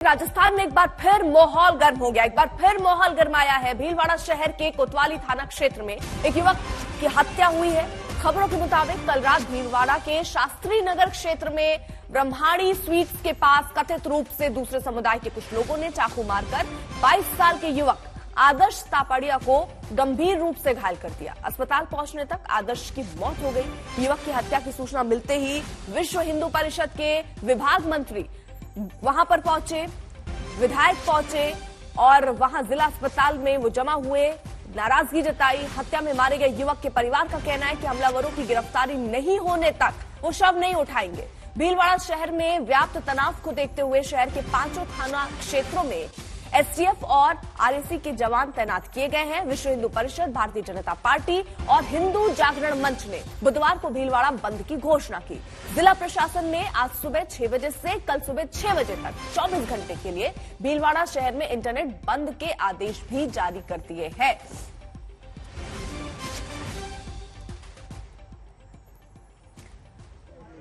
राजस्थान में एक बार फिर माहौल गर्म हो गया। एक बार फिर माहौल गरमाया है। भीलवाड़ा शहर के कोतवाली थाना क्षेत्र में एक युवक की हत्या हुई है। खबरों के मुताबिक कल रात भीलवाड़ा के शास्त्री नगर क्षेत्र में ब्रह्माणी स्वीट्स के पास कथित रूप से दूसरे समुदाय के कुछ लोगों ने चाकू मारकर 22 साल के युवक आदर्श तापड़िया को गंभीर रूप से घायल कर दिया। अस्पताल पहुंचने तक आदर्श की मौत हो गई। युवक की हत्या की सूचना मिलते ही विश्व हिंदू परिषद के विभाग मंत्री वहां पर पहुंचे, विधायक पहुंचे और वहां जिला अस्पताल में वो जमा हुए, नाराजगी जताई। हत्या में मारे गए युवक के परिवार का कहना है कि हमलावरों की गिरफ्तारी नहीं होने तक वो शव नहीं उठाएंगे। भीलवाड़ा शहर में व्याप्त तनाव को देखते हुए शहर के 5 थाना क्षेत्रों में एसटीएफ और आरएसी के जवान तैनात किए गए हैं। विश्व हिंदू परिषद, भारतीय जनता पार्टी और हिंदू जागरण मंच ने बुधवार को भीलवाड़ा बंद की घोषणा की। जिला प्रशासन ने आज सुबह 6 बजे से कल सुबह 6 बजे तक 24 घंटे के लिए भीलवाड़ा शहर में इंटरनेट बंद के आदेश भी जारी कर दिए हैं।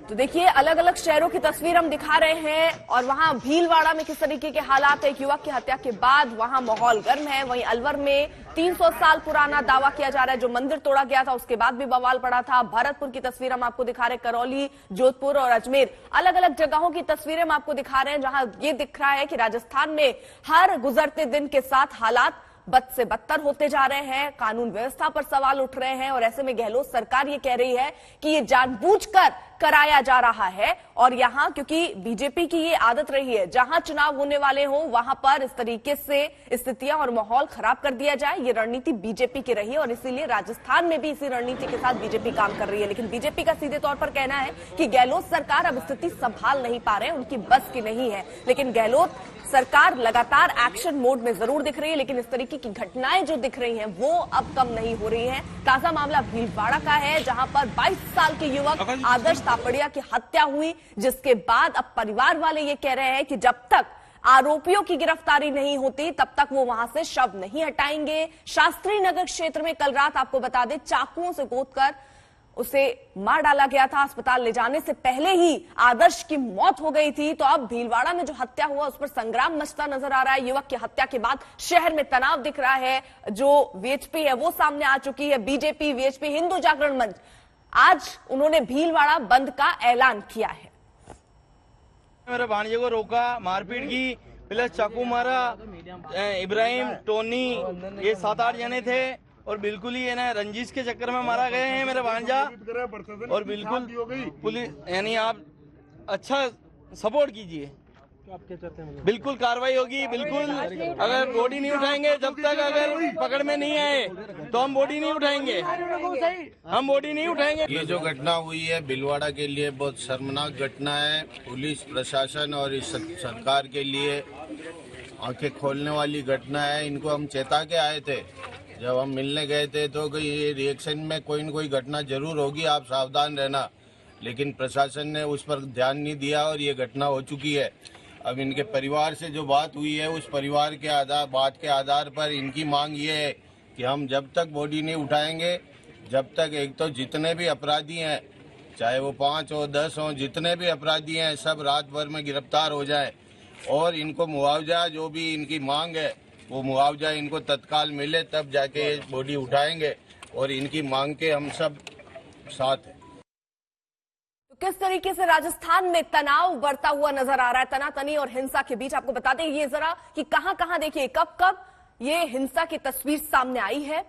तो देखिए, अलग अलग शहरों की तस्वीर हम दिखा रहे हैं और वहां भीलवाड़ा में किस तरीके के हालात है। एक युवक की हत्या के बाद वहां माहौल गर्म है। वहीं अलवर में 300 साल पुराना दावा किया जा रहा है, जो मंदिर तोड़ा गया था उसके बाद भी बवाल पड़ा था। भरतपुर की तस्वीर हम आपको दिखा रहे हैं, करौली, जोधपुर और अजमेर, अलग अलग जगहों की तस्वीरें हम आपको दिखा रहे हैं, जहां ये दिख रहा है कि राजस्थान में हर गुजरते दिन के साथ हालात बद से बदतर होते जा रहे हैं। कानून व्यवस्था पर सवाल उठ रहे हैं और ऐसे में गहलोत सरकार ये कह रही है कि ये जानबूझकर कराया जा रहा है। और यहां क्योंकि बीजेपी की ये आदत रही है, जहां चुनाव होने वाले हो वहां पर इस तरीके से स्थितियां और माहौल खराब कर दिया जाए, ये रणनीति बीजेपी की रही है और इसीलिए राजस्थान में भी इसी रणनीति के साथ बीजेपी काम कर रही है। लेकिन बीजेपी का सीधे तौर पर कहना है कि गहलोत सरकार अब स्थिति संभाल नहीं पा रहे, उनकी बस की नहीं है। लेकिन गहलोत सरकार लगातार एक्शन मोड में जरूर दिख रही है, लेकिन इस तरीके की घटनाएं जो दिख रही हैं वो अब कम नहीं हो रही हैं। ताजा मामला भीलवाड़ा का है, जहां पर 22 साल के युवक आदर्श तापड़िया की हत्या हुई, जिसके बाद अब परिवार वाले ये कह रहे हैं कि जब तक आरोपियों की गिरफ्तारी नहीं होती तब तक वो वहां से शव नहीं हटाएंगे। शास्त्री नगर क्षेत्र में कल रात आपको बता दें, चाकुओं से गोदकर उसे मार डाला गया था। अस्पताल ले जाने से पहले ही आदर्श की मौत हो गई थी। तो अब भीलवाड़ा में जो हत्या हुआ उस पर संग्राम मचता नजर आ रहा है। युवक की हत्या के बाद शहर में तनाव दिख रहा है। जो वीएचपी है वो सामने आ चुकी है। बीजेपी, वीएचपी, हिंदू जागरण मंच, आज उन्होंने भीलवाड़ा बंद का ऐलान किया है। मेरे भांजे को रोका, मारपीट की, प्लस चाकू मारा। इब्राहिम, टोनी, ये 7-8 जने थे और बिल्कुल ही है ना रंजिश के चक्कर में मारा गए हैं मेरे भांजा। और बिल्कुल पुलिस यानी आप अच्छा सपोर्ट कीजिए, आप क्या चाहते हैं? बिल्कुल कार्रवाई होगी, बिल्कुल। अगर बॉडी नहीं उठाएंगे, जब तक अगर पकड़ में नहीं आए तो हम बॉडी नहीं उठाएंगे, हम बॉडी नहीं उठाएंगे। ये जो घटना हुई है भीलवाड़ा के लिए बहुत शर्मनाक घटना है। पुलिस प्रशासन और इस सरकार के लिए आंखें खोलने वाली घटना है। इनको हम चेता के आए थे, जब हम मिलने गए थे तो ये रिएक्शन में कोई न कोई घटना जरूर होगी, आप सावधान रहना। लेकिन प्रशासन ने उस पर ध्यान नहीं दिया और ये घटना हो चुकी है। अब इनके परिवार से जो बात हुई है, उस परिवार के बात के आधार पर इनकी मांग ये है कि हम जब तक बॉडी नहीं उठाएंगे, जब तक एक तो जितने भी अपराधी हैं, चाहे वो 5 हो 10 हो, जितने भी अपराधी हैं सब रात भर में गिरफ्तार हो जाए और इनको मुआवजा, जो भी इनकी मांग है वो मुआवजा इनको तत्काल मिले, तब जाके बॉडी उठाएंगे और इनकी मांग के हम सब साथ हैं। तो किस तरीके से राजस्थान में तनाव बढ़ता हुआ नजर आ रहा है, तनातनी और हिंसा के बीच। आपको बता दें ये जरा कि कहां कहां देखिए कब कब ये हिंसा की तस्वीर सामने आई है।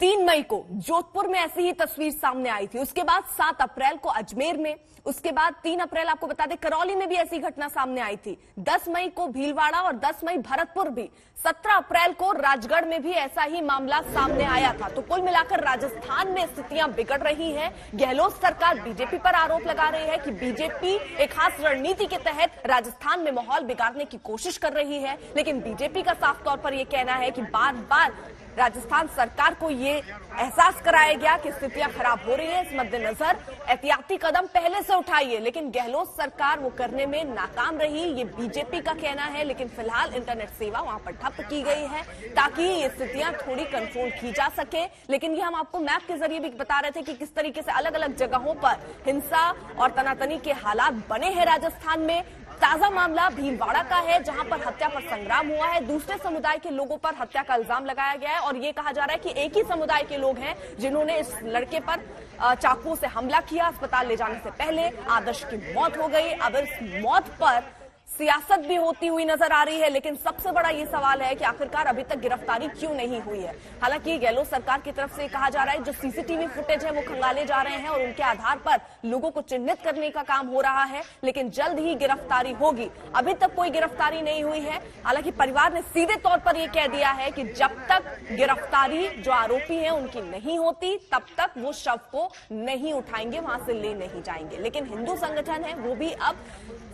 3 मई को जोधपुर में ऐसी ही तस्वीर सामने आई थी। उसके बाद 7 अप्रैल को अजमेर में, उसके बाद 3 अप्रैल आपको बता दें करौली में भी ऐसी घटना सामने आई थी। 10 मई को भीलवाड़ा और 10 मई भरतपुर भी। 17 अप्रैल को राजगढ़ में भी ऐसा ही मामला सामने आया था। तो कुल मिलाकर राजस्थान में स्थितियां बिगड़ रही हैं। गहलोत सरकार बीजेपी पर आरोप लगा रही है कि बीजेपी एक खास रणनीति के तहत राजस्थान में माहौल बिगाड़ने की कोशिश कर रही है। लेकिन बीजेपी का साफ तौर पर यह कहना है कि बार बार राजस्थान सरकार को ये एहसास कराया गया कि स्थितियां खराब हो रही है, इस मद्देनजर एहतियाती कदम पहले से उठाइए। लेकिन गहलोत सरकार वो करने में नाकाम रही, ये बीजेपी का कहना है। लेकिन फिलहाल इंटरनेट सेवा वहां पर ठप की गई है ताकि ये स्थितियां थोड़ी कंट्रोल की जा सके। लेकिन ये हम आपको मैप के जरिए भी बता रहे थे कि किस तरीके से अलग अलग जगहों पर हिंसा और तनातनी के हालात बने हैं राजस्थान में। ताजा मामला भीलवाड़ा का है, जहां पर हत्या पर संग्राम हुआ है। दूसरे समुदाय के लोगों पर हत्या का इल्जाम लगाया गया है और ये कहा जा रहा है कि एक ही समुदाय के लोग हैं जिन्होंने इस लड़के पर चाकू से हमला किया। अस्पताल ले जाने से पहले आदर्श की मौत हो गई। अब इस मौत पर सियासत भी होती हुई नजर आ रही है, लेकिन सबसे बड़ा ये सवाल है कि आखिरकार अभी तक गिरफ्तारी क्यों नहीं हुई है। हालांकि गहलोत सरकार की तरफ से कहा जा रहा है जो सीसीटीवी फुटेज है वो खंगाले जा रहे हैं और उनके आधार पर लोगों को चिन्हित करने का काम हो रहा है, लेकिन जल्द ही गिरफ्तारी होगी। अभी तक कोई गिरफ्तारी नहीं हुई है। हालांकि परिवार ने सीधे तौर पर यह कह दिया है कि जब तक गिरफ्तारी जो आरोपी है उनकी नहीं होती तब तक वो शव को नहीं उठाएंगे, वहां से ले नहीं जाएंगे। लेकिन हिंदू संगठन है वो भी अब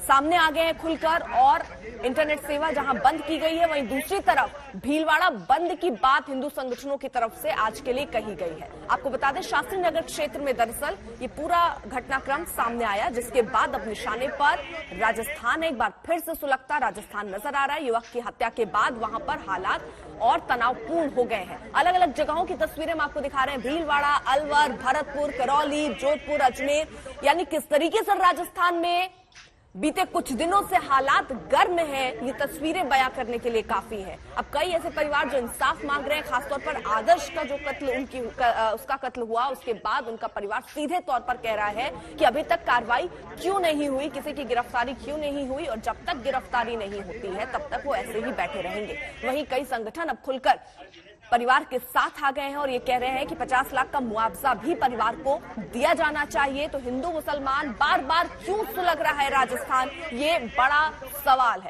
सामने आ गए हैं खुलकर, और इंटरनेट सेवा जहां बंद की गई है वहीं दूसरी तरफ भीलवाड़ा बंद की बात हिंदू संगठनों की तरफ से आज के लिए कही गई है। आपको बता दें शास्त्री नगर क्षेत्र में दरअसल ये पूरा घटनाक्रम सामने आया, जिसके बाद अब निशाने पर राजस्थान एक बार फिर से सुलगता राजस्थान नजर आ रहा है। युवक की हत्या के बाद वहां पर हालात और तनावपूर्ण हो गए हैं। अलग अलग जगहों की तस्वीरें हम आपको दिखा रहे हैं, भीलवाड़ा, अलवर, भरतपुर, करौली, जोधपुर, अजमेर, यानी किस तरीके से राजस्थान में बीते कुछ दिनों से हालात गर्म है, ये तस्वीरें बयां करने के लिए काफी है। अब कई ऐसे परिवार जो इंसाफ मांग रहे हैं, खासतौर पर आदर्श का जो कत्ल उसका कत्ल हुआ उसके बाद उनका परिवार सीधे तौर पर कह रहा है कि अभी तक कार्रवाई क्यों नहीं हुई, किसी की गिरफ्तारी क्यों नहीं हुई, और जब तक गिरफ्तारी नहीं होती है तब तक वो ऐसे ही बैठे रहेंगे। वहीं कई संगठन अब खुलकर परिवार के साथ आ गए हैं और ये कह रहे हैं कि 50 लाख का मुआवजा भी परिवार को दिया जाना चाहिए। तो हिंदू मुसलमान बार बार क्यों सुलग रहा है राजस्थान, ये बड़ा सवाल है।